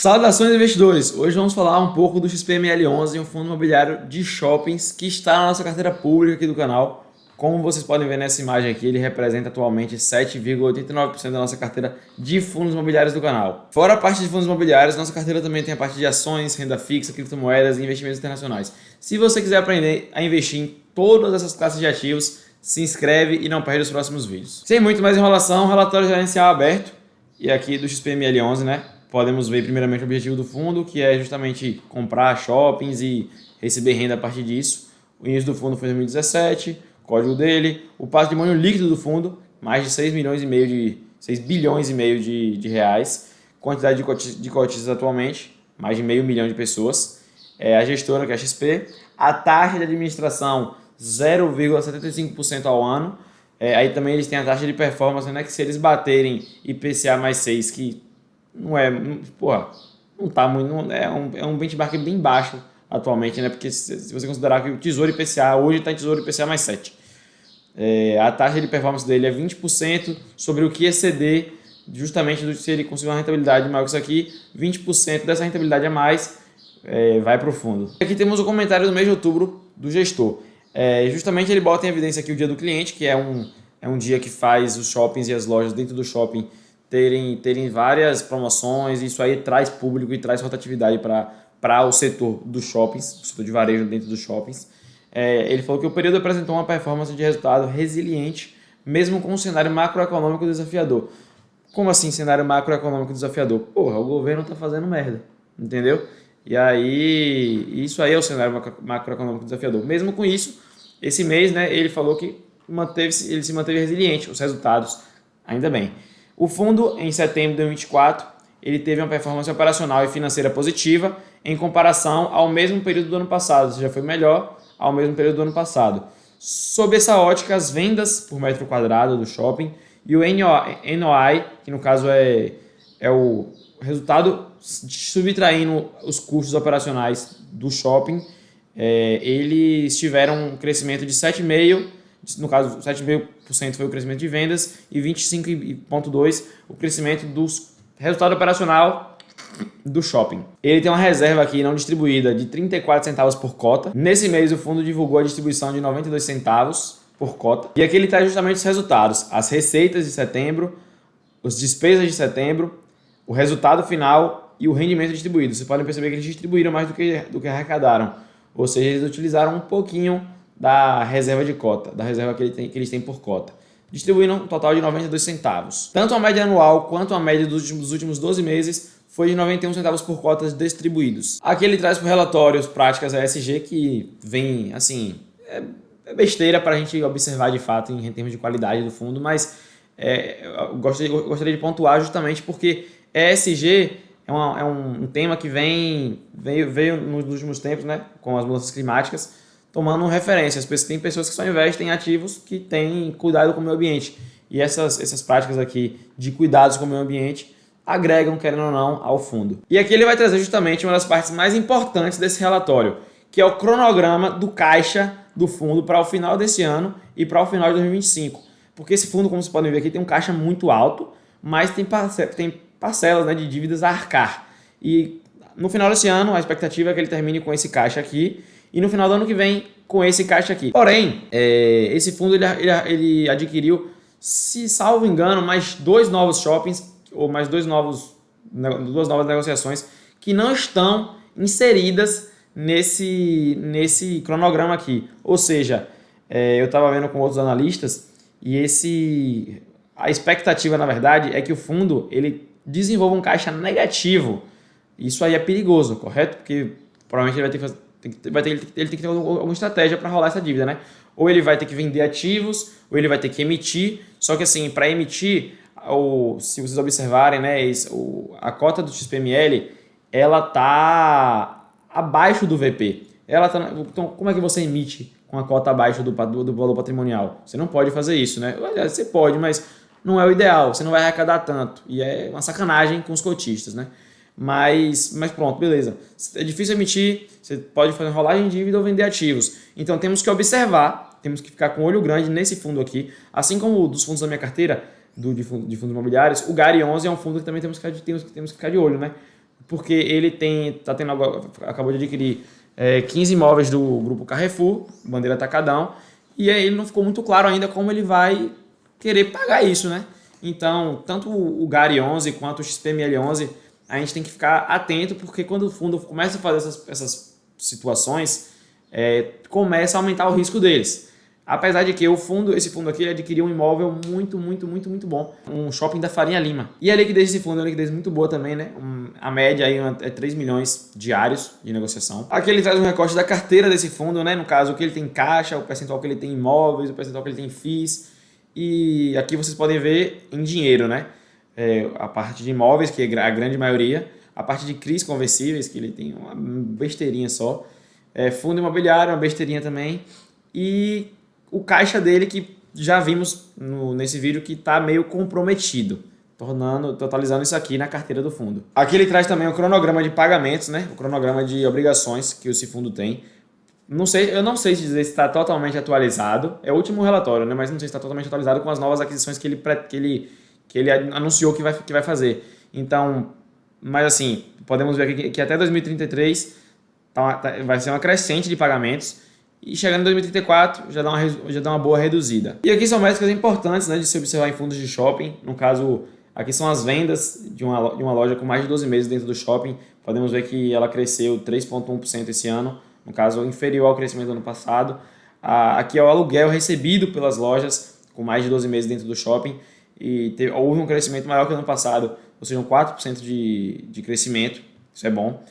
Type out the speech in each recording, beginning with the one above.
Saudações investidores! Hoje vamos falar um pouco do XPML11, um fundo imobiliário de shoppings que está na nossa carteira pública aqui do canal. Como vocês podem ver nessa imagem aqui, ele representa atualmente 7,89% da nossa carteira de fundos imobiliários do canal. Fora a parte de fundos imobiliários, nossa carteira também tem a parte de ações, renda fixa, criptomoedas e investimentos internacionais. Se você quiser aprender a investir em todas essas classes de ativos, se inscreve e não perde os próximos vídeos. Sem muito mais enrolação, relatório gerencial aberto e aqui do XPML11, né? Podemos ver primeiramente o objetivo do fundo, que é justamente comprar shoppings e receber renda a partir disso. O início do fundo foi em 2017, código dele, o patrimônio líquido do fundo, mais de 6 bilhões e meio de reais, quantidade de cotistas atualmente, mais de meio milhão de pessoas, a gestora que é a XP, a taxa de administração 0,75% ao ano, aí também eles têm a taxa de performance, né, que se eles baterem IPCA mais 6, que não tá muito, é um benchmark bem baixo atualmente, né? Porque se você considerar que o Tesouro IPCA hoje está em Tesouro IPCA mais 7. A taxa de performance dele é 20% sobre o que exceder, justamente se ele conseguir uma rentabilidade maior que isso aqui, 20% dessa rentabilidade a mais vai para o fundo. Aqui temos o comentário do mês de outubro do gestor. Justamente ele bota em evidência aqui o dia do cliente, que é um dia que faz os shoppings e as lojas dentro do shopping terem várias promoções. Isso aí traz público e traz rotatividade para o setor dos shoppings, o setor de varejo dentro dos shoppings. Ele falou que o período apresentou uma performance de resultado resiliente, mesmo com um cenário macroeconômico desafiador. Como assim cenário macroeconômico desafiador? Porra, o governo está fazendo merda, entendeu? E aí, isso aí é o cenário macroeconômico desafiador. Mesmo com isso, esse mês, né, ele falou que ele se manteve resiliente, os resultados, ainda bem. O fundo, em setembro de 2024, ele teve uma performance operacional e financeira positiva em comparação ao mesmo período do ano passado, ou seja, foi melhor ao mesmo período do ano passado. Sob essa ótica, as vendas por metro quadrado do shopping e o NOI, que no caso é o resultado subtraindo os custos operacionais do shopping, eles tiveram um crescimento de 7,5%, no caso 7,5% foi o crescimento de vendas e 25,2% o crescimento do resultado operacional do shopping. Ele tem uma reserva aqui não distribuída de 34 centavos por cota. Nesse mês o fundo divulgou a distribuição de 92 centavos por cota. E aqui ele traz justamente os resultados, as receitas de setembro, as despesas de setembro, o resultado final e o rendimento distribuído. Vocês podem perceber que eles distribuíram mais do que arrecadaram. Ou seja, eles utilizaram um pouquinho da reserva de cota, da reserva que eles têm por cota. Distribuíram um total de 92 centavos. Tanto a média anual quanto a média dos últimos 12 meses foi de 91 centavos por cotas distribuídos. Aqui ele traz para o relatório práticas ESG que vem, assim, é besteira para a gente observar de fato em termos de qualidade do fundo, mas eu gostaria de pontuar justamente porque ESG é um tema que veio nos últimos tempos, né, com as mudanças climáticas, tomando referência. Tem pessoas que só investem em ativos que têm cuidado com o meio ambiente. E essas práticas aqui de cuidados com o meio ambiente agregam, querendo ou não, ao fundo. E aqui ele vai trazer justamente uma das partes mais importantes desse relatório, que é o cronograma do caixa do fundo para o final desse ano e para o final de 2025. Porque esse fundo, como vocês podem ver aqui, tem um caixa muito alto, mas tem parcelas, né, de dívidas a arcar. E no final desse ano, a expectativa é que ele termine com esse caixa aqui, e no final do ano que vem, com esse caixa aqui. Porém, esse fundo ele adquiriu, se salvo engano, mais 2 novos shoppings, ou mais duas novas negociações, que não estão inseridas nesse cronograma aqui. Ou seja, eu estava vendo com outros analistas, e a expectativa, na verdade, é que o fundo ele desenvolva um caixa negativo. Isso aí é perigoso, correto? Porque provavelmente ele tem que ter alguma estratégia para rolar essa dívida, né? Ou ele vai ter que vender ativos, ou ele vai ter que emitir. Só que assim, para emitir, se vocês observarem, né, a cota do XPML, ela tá abaixo do VP. Então, como é que você emite com a cota abaixo do valor patrimonial? Você não pode fazer isso, né? Você pode, mas não é o ideal. Você não vai arrecadar tanto. E é uma sacanagem com os cotistas, né? Mas pronto, beleza. É difícil emitir, você pode fazer rolagem de dívida ou vender ativos. Então temos que observar, temos que ficar com o olho grande nesse fundo aqui, assim como dos fundos da minha carteira, de fundos imobiliários. O GARI 11 é um fundo que também temos que ficar de olho, né? porque ele acabou de adquirir 15 imóveis do Grupo Carrefour, bandeira Atacadão, e aí ele não ficou muito claro ainda como ele vai querer pagar isso, né? Então, tanto o GARI 11 quanto o XPML 11, a gente tem que ficar atento, porque quando o fundo começa a fazer essas situações, começa a aumentar o risco deles. Apesar de que esse fundo aqui, ele adquiriu um imóvel muito, muito, muito, muito bom. Um shopping da Farinha Lima. E a liquidez desse fundo é uma liquidez muito boa também, né? A média aí é 3 milhões diários de negociação. Aqui ele traz um recorte da carteira desse fundo, né? No caso, o que ele tem em caixa, o percentual que ele tem em imóveis, o percentual que ele tem em FIIs. E aqui vocês podem ver em dinheiro, né? A parte de imóveis, que é a grande maioria. A parte de CRIs conversíveis, que ele tem uma besteirinha só. Fundo imobiliário, uma besteirinha também. E o caixa dele, que já vimos nesse vídeo, que está meio comprometido, totalizando isso aqui na carteira do fundo. Aqui ele traz também o cronograma de pagamentos, né? O cronograma de obrigações que esse fundo tem. Eu não sei dizer se está totalmente atualizado. É o último relatório, né? Mas não sei se está totalmente atualizado com as novas aquisições que ele anunciou que vai fazer. Então, mas assim, podemos ver aqui que até 2033 vai ser uma crescente de pagamentos. E chegando em 2034, já dá uma boa reduzida. E aqui são métricas importantes, né, de se observar em fundos de shopping. No caso, aqui são as vendas de uma loja com mais de 12 meses dentro do shopping. Podemos ver que ela cresceu 3,1% esse ano, no caso, inferior ao crescimento do ano passado. Aqui é o aluguel recebido pelas lojas com mais de 12 meses dentro do shopping. E houve um crescimento maior que o ano passado, ou seja, um 4% de crescimento. Isso é bom.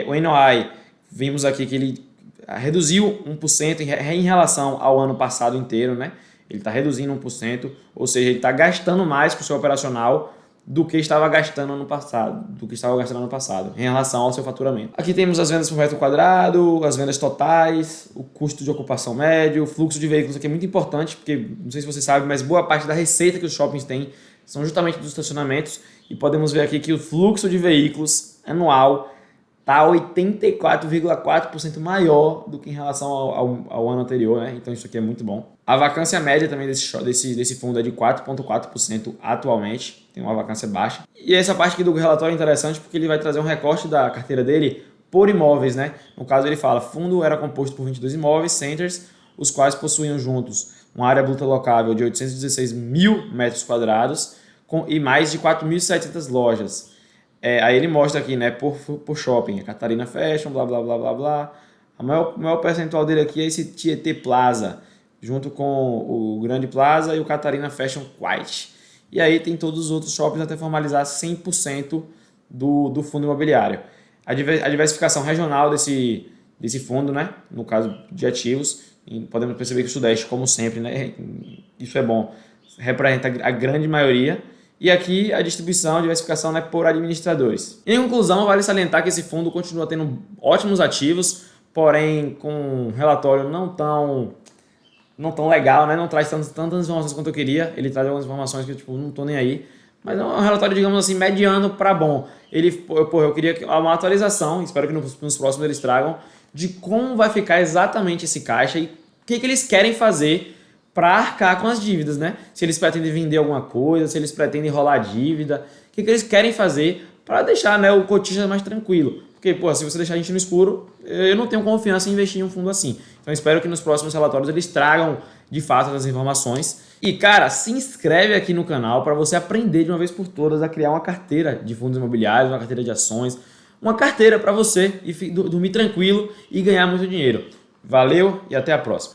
O NOI, vimos aqui que ele reduziu 1% em relação ao ano passado inteiro, né? Ele está reduzindo 1%, ou seja, ele está gastando mais com o seu operacional do que estava gastando ano passado, em relação ao seu faturamento. Aqui temos as vendas por metro quadrado, as vendas totais, o custo de ocupação médio, o fluxo de veículos aqui é muito importante, porque não sei se você sabe, mas boa parte da receita que os shoppings têm são justamente dos estacionamentos, e podemos ver aqui que o fluxo de veículos anual está 84,4% maior do que em relação ao ano anterior, né? Então isso aqui é muito bom. A vacância média também desse fundo é de 4,4% atualmente, tem uma vacância baixa. E essa parte aqui do relatório é interessante porque ele vai trazer um recorte da carteira dele por imóveis, né? No caso ele fala, fundo era composto por 22 imóveis, centers, os quais possuíam juntos uma área bruta locável de 816 mil metros quadrados e mais de 4.700 lojas. Aí ele mostra aqui, né, por shopping, a Catarina Fashion, blá, blá, blá, blá, blá. O maior percentual dele aqui é esse Tietê Plaza, junto com o Grande Plaza e o Catarina Fashion White. E aí tem todos os outros shoppings até formalizar 100% do fundo imobiliário. A diversificação regional desse fundo, né, no caso de ativos, podemos perceber que o Sudeste, como sempre, né, isso é bom, representa a grande maioria. E aqui a distribuição, a diversificação, né, por administradores. Em conclusão, vale salientar que esse fundo continua tendo ótimos ativos, porém com um relatório não tão legal, né? Não traz tantas informações quanto eu queria. Ele traz algumas informações que eu não tô nem aí. Mas é um relatório, digamos assim, mediano para bom. Eu queria uma atualização, espero que nos próximos eles tragam, de como vai ficar exatamente esse caixa e o que eles querem fazer para arcar com as dívidas, né? Se eles pretendem vender alguma coisa, se eles pretendem rolar dívida, o que eles querem fazer para deixar, né, o cotista mais tranquilo. Porque, se você deixar a gente no escuro, eu não tenho confiança em investir em um fundo assim. Então, espero que nos próximos relatórios eles tragam, de fato, as informações. E, cara, se inscreve aqui no canal para você aprender de uma vez por todas a criar uma carteira de fundos imobiliários, uma carteira de ações, uma carteira para você dormir tranquilo e ganhar muito dinheiro. Valeu e até a próxima.